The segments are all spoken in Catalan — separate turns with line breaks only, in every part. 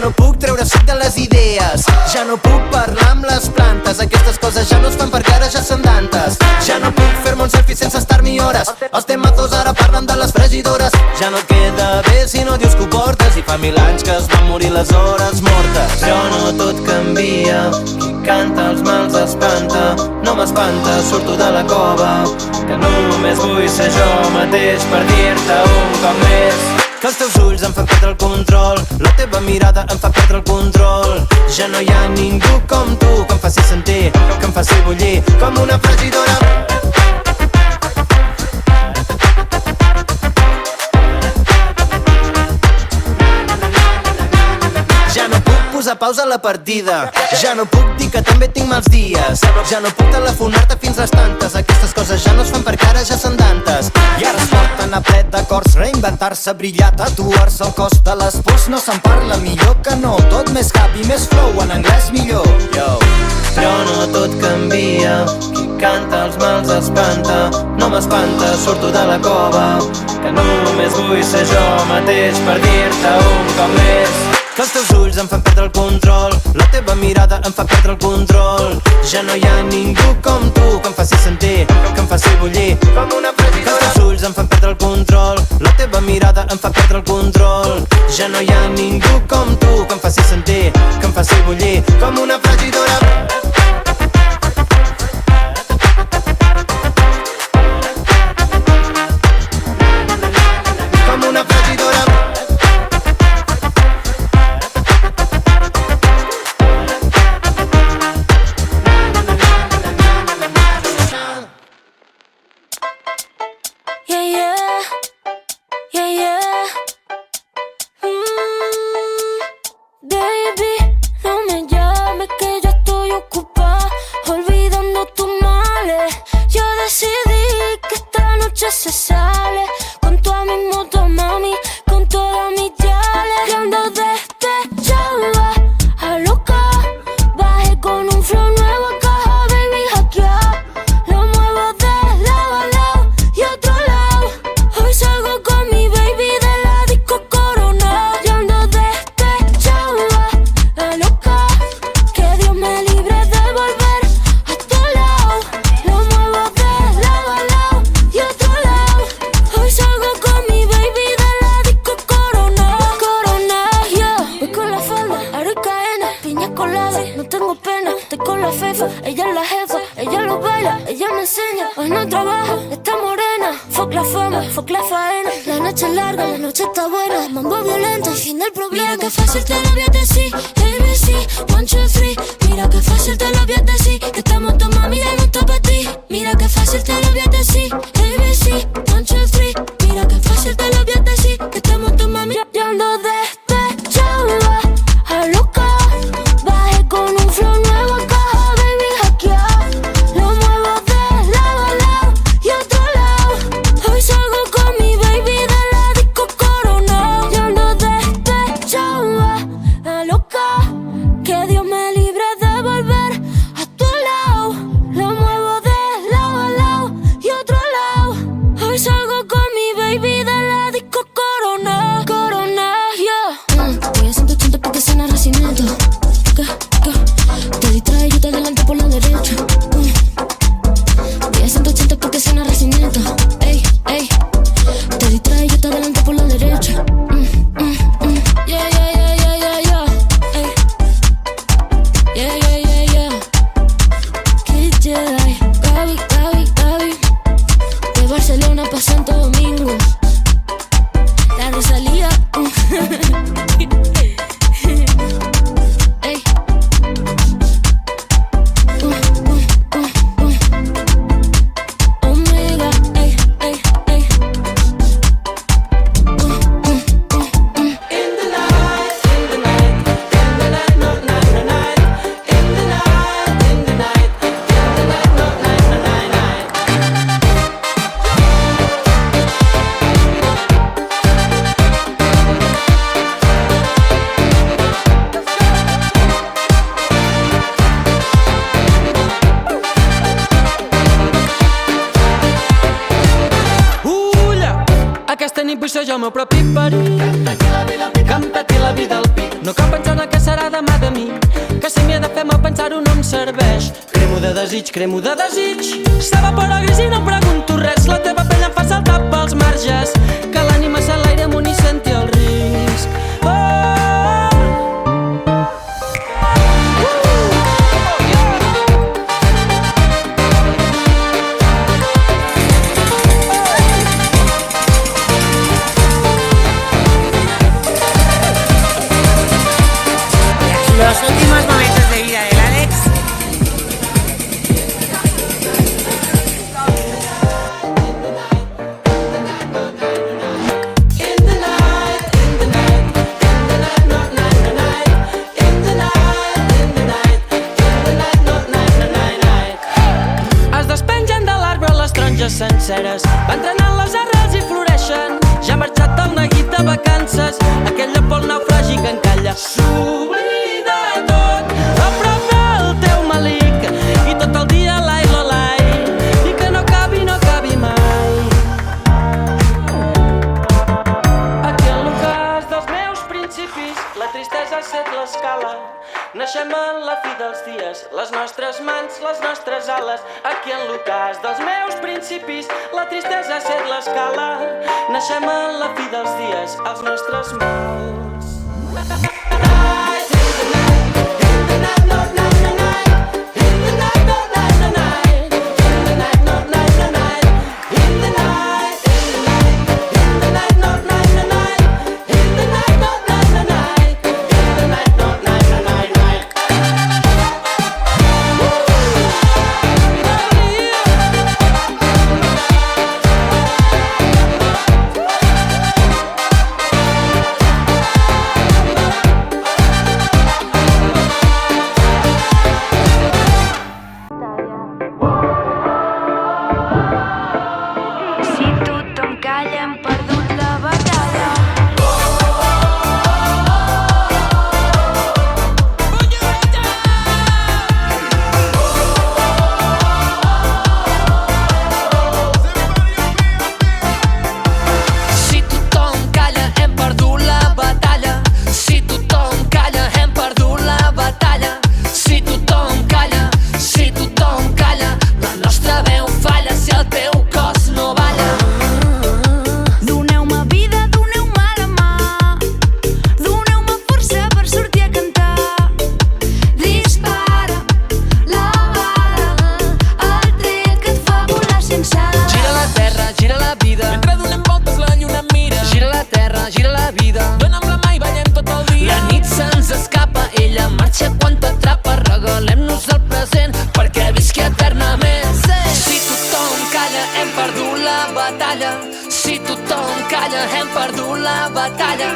no puc treure suc de les idees, ja no puc parlar amb les plantes. Aquestes coses ja no es fan perquè ara ja són dantes. Ja no puc fer-me un selfie sense estar-m'hi hores. Els temazos ara parlen de les fregidores. Ja no et queda bé si no dius que ho portes, i fa 1000 anys que es van morir les hores mortes. Però no tot canvia, qui canta els mals espanta. No m'espanta, surto de la cova, que només vull ser jo mateix per dir-te un cop més que els teus ulls em fan perdre el control, la teva mirada em fa perdre el control. Ja no hi ha ningú com tu que em faci sentir, que em faci bullir com una fregidora. Ja no puc posar pausa a la partida, ja no puc dir que també tinc mals dies, ja no puc telefonar-te fins les tantes. Aquestes coses ja no es fan perquè ara ja són dantes. I ara es porten a ple d'acords, reinventar-se, brillar, tatuar-se el cos de les pors. No se'n parla millor que no, tot més happy, més flow, en anglès millor. Però no tot canvia, qui canta els mals espanta. No m'espanta, surto de la cova, que només vull ser jo mateix per dir-te un cop més que els teus ulls em fan perdre el control, la teva mirada em fa perdre el control. Ja no hi ha ningú com tu que em faci sentir, que em faci bullir com una fregidora. Que els teus ulls em fan perdre el control, la teva mirada em fa perdre el control. Ja no hi ha ningú com tu que em faci sentir, que em faci bullir com una fregidora. Com una fregidora.
Se sale con toda mi moto, mami, con toda mi chale. Y ando despechada, a loca. Bajé con un flow nuevo a caja, baby, hackeado. Lo muevo de lado a lado y otro lado. Hoy salgo con mi baby de la disco Corona. Y ando despechada, a loca. Que Dios me libre de volver a tu lado. Lo muevo de lado a lado y otro lado. Hoy salgo con mi baby de la disco Corona. Corona, yeah. Voy con la falda, aro y cadena, piña colada, no tengo pena. Estoy con la fefa, ella es la jefa, ella lo baila, ella me enseña. Hoy no trabaja, está morena. Fuck la fama, fuck la faena. La noche es larga, la noche está buena. Mambo violento, el fin del problema. Mira que fácil te lo voy a decir, ABC, 1, 2, 3. Mira que fácil te lo voy a decir, que estamos tu mami y no está para ti. Mira que fácil te lo voy a decir, ABC, 1, 2, 3. Mira que fácil te lo voy a decir, que estamos tu mami y ando despechada, a loca. Bajé con un flow nuevo a caja, baby, hackeado. Lo muevo de lado a lado y otro lado. Hoy salgo con mi baby de la disco Corona. Y ando despechada, a loca. Que Dios me libre de volver a tu lado. Lo muevo de lado a lado y otro lado. Hoy salgo con mi baby de la disco Corona. Corona, yeah. Voy a 180 porque suena Renacimiento. Te distrae, yo te adelanto por la derecha. Voy a 180 porque suena Renacimiento. Ey, ey. Te distrae, yo te adelanto por la derecha. Yeah, yeah, yeah, yeah, yeah, yeah. Ey. Yeah, yeah, yeah, yeah. Kid Jedi, Gaby, Gaby, Gaby. De Barcelona pa' Santo Domingo. La Rosalía. Ey. Omega, ey, ey, ey.
In the night, in the night, in the night, no night, no night. In the night, in the night, in the night, no night, no night, night.
Aquesta nit vull ser jo el meu propi perill. Que em peti la vida al pit. No cal pensar en
de desig, cremo de desig. S'evapora gris i no pregunto res, la teva pell em fa saltar pels marges, que l'ànima s'enlaire amunt i senti el risc.
Los últimos momentos de vida del Alex.
Es despengen de l'arbre les taronges senceres, van trenant les arrels i floreixen. Ja ha marxat el neguit de vacances, aquell lloc pel naufragi que encalla. S'oblida tot a prop del teu malic, i tot el dia lai lo lai, i que no acabi mai. Aquí en l'ocàs dels meus principis, la tristesa ha set l'escala. Naixem en la fi dels dies, les nostres mans, les nostres ales. Aquí en l'ocàs dels meus principis, la tristesa ha set l'escala. Naixem en la fi dels dies, els nostres mals.
Si tothom calla hem perdut la batalla.
Si tothom calla hem perdut la batalla. Si tothom calla hem perdut la batalla. Si tothom calla, si tothom calla, la nostra veu falla si el teu cos no balla.
Doneu-me vida, doneu-me la mà, doneu-me força per sortir a cantar. Dispara la bala, el tret que et fa volar sense ales.
Gira la terra, gira la vida, mentre donem voltes la lluna mira. Gira la terra, gira la vida, dona'm la mà i ballem tot el dia. La nit se'ns escapa, ella marxa quan t'atrapa. Regalem-nos el present perquè visqui eternament. Si tothom calla hem perdut la batalla. Si tothom calla hem perdut la batalla.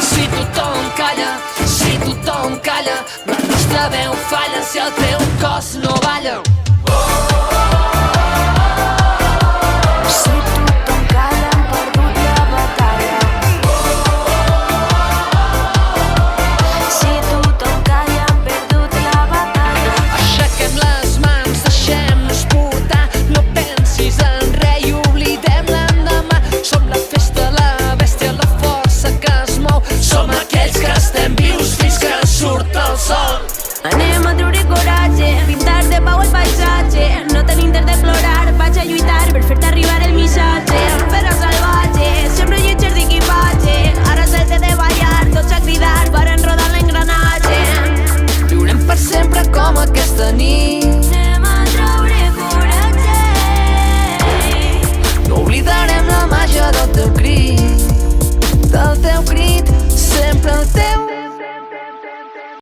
Si tothom calla, si tothom calla, la nostra veu falla si el teu cos no balla.
Si tothom calla hem perdut la batalla. Si tothom calla hem perdut la batalla.
Aixequem les mans, deixem-nos portar, no pensis en res i oblidem l'endemà. Som la festa, la bèstia, la força que es mou. Som aquells que estem vius fins que surt el sol.
Anem a treure coratge, pintar de pau el paisatge. No tenim temps de plorar, vaig a lluitar